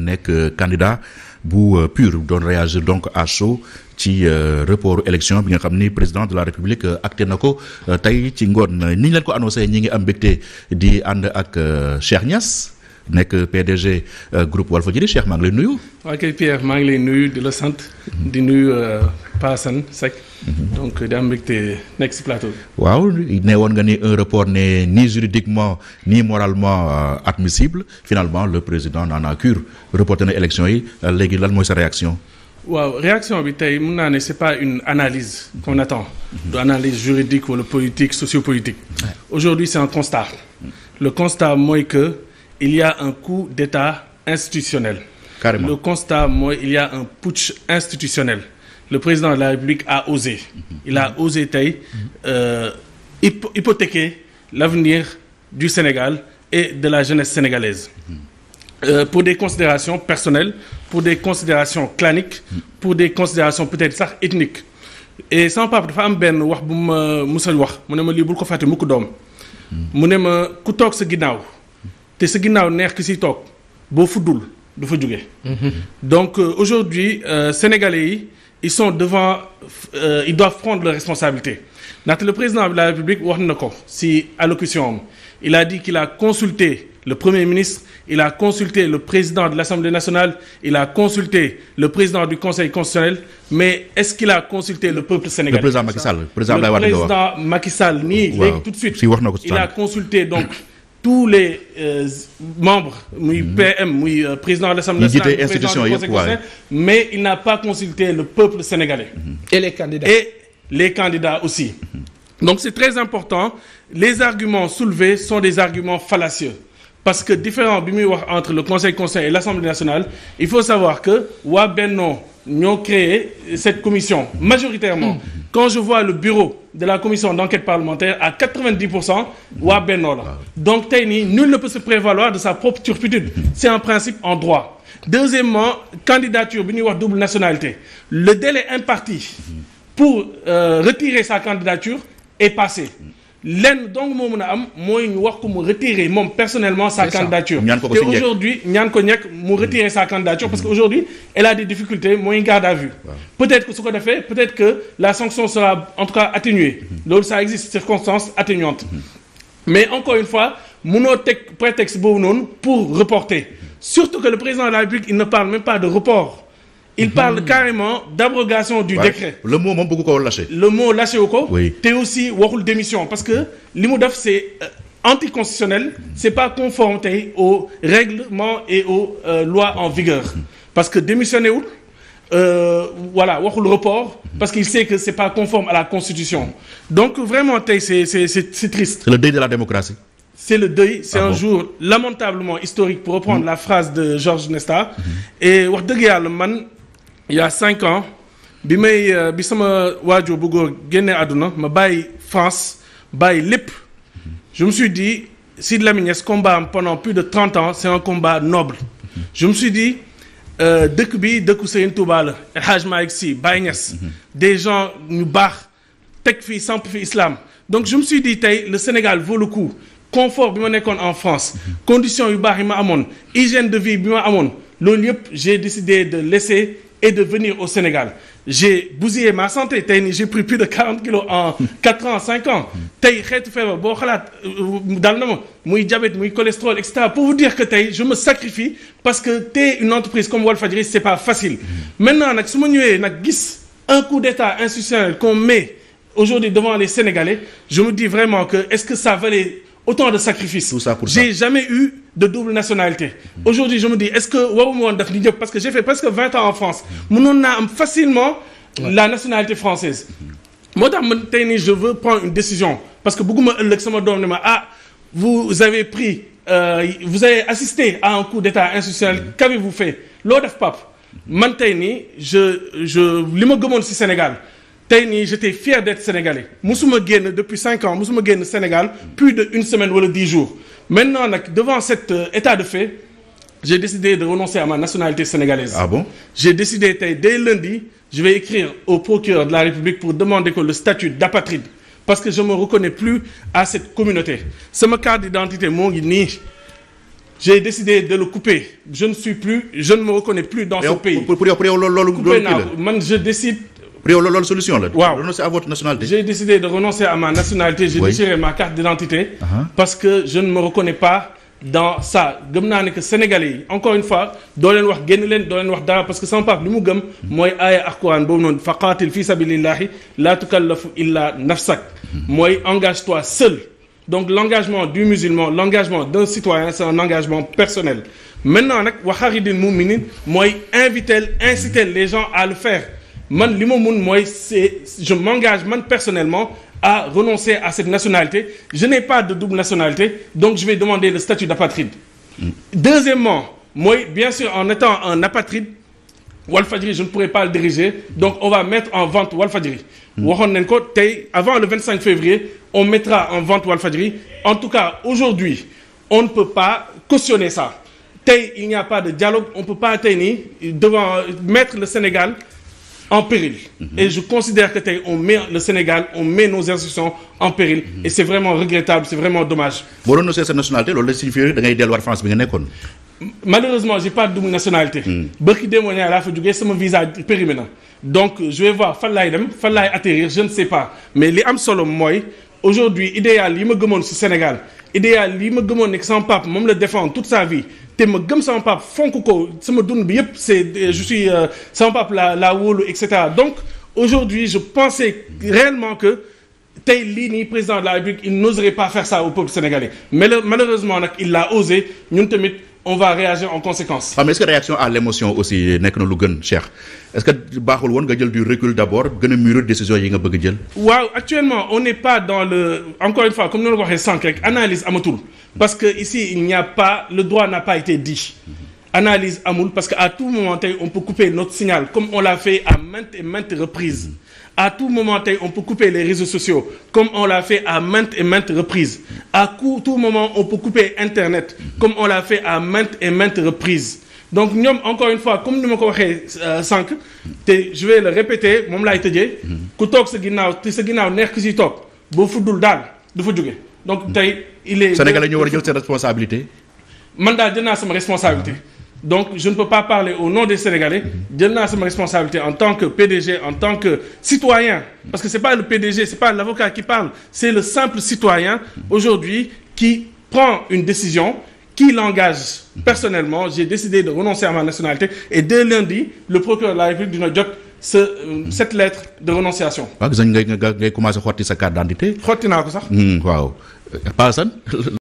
nekk candidat bu PUR doon réagir donc à chaud ci report élection bi nga xam ni président de la république acté na ko tey ci ngoon ni ñu leen ko annoncé ñi ngi am mbégte di ànd ak Cheikh Niass nekk PDG groupe Walfadjri. Cheikh maa ngi lay nuyu. waaw kay Pierre maa ngi lay nuyu di la sant. di nuyu Pa Assane Seck. donc di am mbégte nekk si plateau bi. waaw ne woon nga ni un report n'est ni juridiquement ni moralement admissible finalement le président n'en a cure reporté na élection yi léegi lan mooy sa réaction. waaw réaction bi tey mun naa ne c'est pas une analyse qu'on attend. du analyse juridique wala politique sociopolitique. aujourd'hui c'est un constat. le constat mooy que il y a un coup d'État institutionnel. Carrément. Le constat mooy il y a un putsch institutionnel. Le président de la République a osé. Il a osé tey hypothéquer l'avenir du Sénégal et de la jeunesse sénégalaise. Pour des considérations personnelles, pour des considérations claniques, pour des considérations peut-être sax ethniques. Et sama papa dafa am benn wax bu ma musal wax mu ne ma lii bul ko fàtte mukk doom. mu ne ma ku toog sa ginnaaw te sa ginnaaw neex ki si toog boo fuddul du fa jóge. Donc aujourd'hui sénégalais yi ils sont devant ils doivent prendre leurs responsabilités ndaxte le président de la République wax na ko si allocution am il a dit qu'il a consulté le Premier ministre, il a consulté le président de l'Assemblée nationale, il a consulté le président du Conseil constitutionnel, mais est-ce qu'il a consulté le peuple sénégalais? Le président Macky Sall. Le président Macky Sall nii léegi tout de suite. Il a consulté donc tous les membres, muy PM, muy président de l'Assemblée nationale, président du Conseil constitutionnel, mais il n'a pas consulté le peuple sénégalais. Et les candidats. Et les candidats aussi. Donc c'est très important. Les arguments soulevés sont des arguments fallacieux. Parce que différent bi muy wax entre le Conseil constitutionnel et l'Assemblée nationale, il faut savoir que waa Benno ñoo créé cette commission majoritairement. Quand je vois le bureau de la commission d'enquête parlementaire à 90% waa Benno la. Donc tey nii nul ne peut se prévaloir de sa propre turpitude. C'est un principe en droit. Deuxièmement, candidature bi ñuy wax double nationalité. Le délai imparti pour retirer sa candidature est passé. Lenn donc moo mën a am mooy ñu wax ko mu retirer moom personnellement sa candidature te aujourd'hui ñaan ko ñekk mu retirer sa candidature parce que aujourd'hui elle a des difficultés mooy garde à vue peut-être que su ko defee peut-être que la sanction sera en tout cas atténuée loolu ça existe circonstances atténuantes mais encore une fois mënoo teg prétexte boobu noonu pour reporter surtout que le président de la République il ne parle même pas de report. Il parle carrément d'abrogation du décret. Le mot moom bëgg ko lâché. Le mot lâché wu ko. Oui. te aussi waxul démission parce que li mu def c'est anticonstitutionnel. C'est pas conforme tey aux règlements et aux lois en vigueur. Parce que démissionné wul voilà waxul report. Parce qu'il sait que c'est pas conforme à la Constitution. Donc vraiment tey c'est triste. C'est le deuil de la démocratie. C'est le deuil, c'est un jour lamentablement historique pour reprendre la phrase de Georges Nesta. Et wax dëgg yàlla man. Il y a 5 ans bi sama waajur bu góor génne àdduna ma bàyyi France bàyyi lépp je me suis dit Sidy Lamine Niass combat am pendant plus de 30 ans c'est un combat noble je me suis dit dëkk bi dëkku Serigne Touba la El Hadj Malick Sy Baye Niass des gens ñu baax teg fii samp fi islam donc je me suis dit tey le Sénégal vaut le coup confort bi ma nekkoon en France conditions yu baax yi ma amoon hygiène de vie bi ma amoon loolu yëpp j'ai décidé de laisser et de venir au Sénégal. J'ai bousillé ma santé tey nii j'ai pris plus de 40 kilos en 4 ans 5 ans tey xeetu feebar boo xalaat dal na ma muy diabète muy cholestérol et cetera pour vous dire que tey je me sacrifie parce que tey une entreprise comme Walfadjri c'est pas facile. Maintenant nag su ma ñëwee nag gis un coup d'État institutionnel qu'on met aujourd'hui devant les Sénégalais je me dis vraiment que est-ce que ça valait autant de sacrifices. Tout ça pour j'ai jamais eu de double nationalité. Aujourd'hui je me dis est-ce que waruma woon def ni ñëpp parce que j'ai fait presque 20 ans en France mënoon naa am facilement la nationalité française. moo tax man tey nii je veux prendre une décision parce que bëgguma ëllëg sama doom ne ma vous avez pris vous avez assisté à un coup d'État institutionnel qu'avez-vous fait loo def pap man tey nii je li ma gëmoon ci Sénégal. tey nii j'étais fier d'être sénégalais musuma génn depuis 5 ans musuma génn Sénégal plus de 1 semaine wala 10 jours maintenant nag devant cet état de fait j'ai décidé de renoncer à ma nationalité sénégalaise. Ah bon? J'ai décidé tey dès lundi je vais écrire au procureur de la République pour demander que le statut d'apatride parce que je me reconnais plus à cette communauté sama carte d'identité moo ngi nii j'ai décidé de le couper je ne me reconnais plus dans ce pays. pour yow loolu coupé naa ko man je décide. pour yow loolu solution la. waaw renoncer à votre nationalité. j'ai décidé de renoncer à ma nationalité. j'ai déchiré ma carte d'identité. Parce que je ne me reconnais pas dans ça gëm naa ne que Sénégalais yi encore une fois doo leen wax génn leen doo leen wax dara parce que sama papa li mu gëm mooy aaya alquran boobu noonu fa qaatil fi sabilillahi la tukallafu illa nafsak mooy engage-toi seul. Donc l'engagement du musulman l'engagement d'un citoyen c'est un engagement personnel maintenant nag wa xaridin muminin mooy inciter les gens à le faire man li ma mun mooy je m'engage man personnellement à renoncer à cette nationalité je n'ai pas de double nationalité donc je vais demander le statut d'apatride. Deuxièmement mooy bien sûr en étant un apatride Walfadjri je ne pourrais pas le diriger donc on va mettre en vente Walfadjri. waxoon nañ ko tey avant le 25 février on mettra en vente Walfadjri en tout cas aujourd'hui on ne peut pas cautionner ça tey il n'y a pas de dialogue on peut pas tey nii devant mettre le Sénégal en péril. Et je considère que tey on met le Sénégal on met nos institutions en péril. Et c'est vraiment regrettable c'est vraiment dommage. boo renoncé sa nationalité loolu la signifie da ngay delluwaat France bi nga nekkoon. Malheureusement j'ai pas de double nationalité. bërki démb laa fa jógee sama visa périmé na. Donc je vais voir fan laay dem fan laay atterrir je ne sais pas mais li am solo mooy aujourd'hui idéal yi ma gëmoon ci Sénégal idéal yi ma gëmoon ne sama papa moom la défendre toute sa vie. te ma gëm sama papa fonk ko sama dund bi yëpp c'est je suis sama papa la wóolu et cetera donc aujourd'hui je pensais réellement que tey lii nii président de la République il n'oserait pas faire ça au peuple sénégalais mais malheureusement nag il l'a osé ñun tamit on va réagir en conséquence. mais est-ce que réaction à l'émotion aussi nekk na lu gën Cheikh est-ce que baaxul woon nga jël du recul d'abord gën a mûrir décision yi nga bëgg jël. waaw actuellement on n'est pas dans le encore une fois comme ni ma la ko waxee sànq rek analyse amatul. Parce que ici il n'y a pas le droit n'a pas été dit. Analyse amul parce que à tout moment tey on peut couper notre signal comme on l'a fait à maintes et maintes reprises. À tout moment tey on peut couper les réseaux sociaux comme on l'a fait à maintes et maintes reprises. À tout moment on peut couper Internet comme on l'a fait à maintes et maintes reprises. Donc ñoom encore une fois comme ni ma ko waxee sànq te je vais le répéter moom laay tëjee. ku toog sa ginnaaw te sa ginnaaw neex ki si toog boo fuddul daal du fa jóge. Donc tey il est. Sénégalais ñoo war a jël seen responsabilité. man daal jël naa sama responsabilité. Donc je ne peux pas parler au nom des Sénégalais. jël naa sama responsabilité en tant que PDG en tant que citoyen. Parce que c'est pas le PDG c'est pas l'avocat qui parle c'est le simple citoyen aujourd'hui qui prend une décision qui l'engage personnellement j'ai décidé de renoncer à ma nationalité et dès lundi le procureur de la République dina jot cette lettre de renonciation. waaw gis nañ ngay commencé xotti sa carte d'identité. xotti naa ko sax. waaw. Paasan.